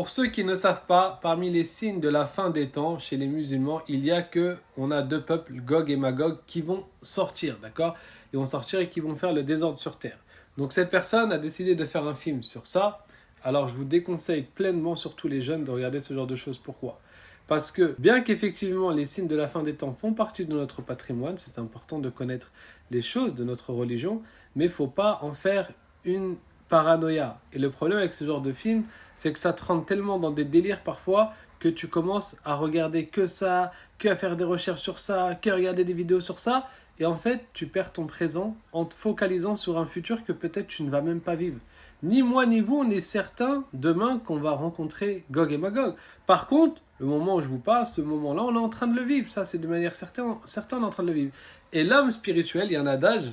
Pour ceux qui ne savent pas, parmi les signes de la fin des temps chez les musulmans, il y a que on a deux peuples, Gog et Magog, qui vont sortir, d'accord? Ils vont sortir et qui vont faire le désordre sur terre. Donc cette personne a décidé de faire un film sur ça. Alors je vous déconseille pleinement, surtout les jeunes, de regarder ce genre de choses. Pourquoi? Parce que bien qu'effectivement les signes de la fin des temps font partie de notre patrimoine, c'est important de connaître les choses de notre religion, mais il ne faut pas en faire une paranoïa. Et le problème avec ce genre de film, c'est que ça te rentre tellement dans des délires parfois que tu commences à regarder que ça, que à faire des recherches sur ça, que à regarder des vidéos sur ça. Et en fait, tu perds ton présent en te focalisant sur un futur que peut-être tu ne vas même pas vivre. Ni moi ni vous, on est certain demain qu'on va rencontrer Gog et Magog. Par contre, le moment où je vous parle, ce moment-là, on est en train de le vivre. Ça, c'est de manière certaine, on est en train de le vivre. Et l'homme spirituel, il y a un adage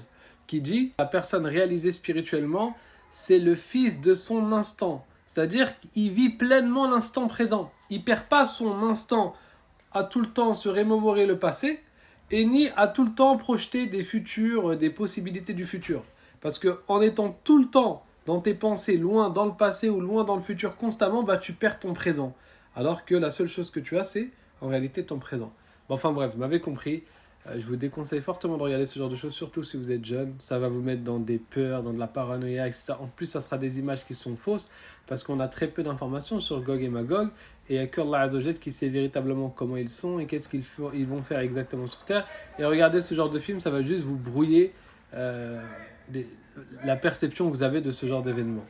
qui dit la personne réalisée spirituellement, c'est le fils de son instant. C'est-à-dire qu'il vit pleinement l'instant présent. Il ne perd pas son instant à tout le temps se remémorer le passé et ni à tout le temps projeter des futurs, des possibilités du futur. Parce qu'en étant tout le temps dans tes pensées, loin dans le passé ou loin dans le futur constamment, bah, tu perds ton présent. Alors que la seule chose que tu as, c'est en réalité ton présent. Bon, enfin bref, vous m'avez compris. Je vous déconseille fortement de regarder ce genre de choses, surtout si vous êtes jeune. Ça va vous mettre dans des peurs, dans de la paranoïa, etc. En plus, ça sera des images qui sont fausses, parce qu'on a très peu d'informations sur Gog et Magog, et il n'y a que Allah Azzawajal qui sait véritablement comment ils sont et qu'est-ce ils vont faire exactement sur Terre. Et regarder ce genre de film, ça va juste vous brouiller la perception que vous avez de ce genre d'événement.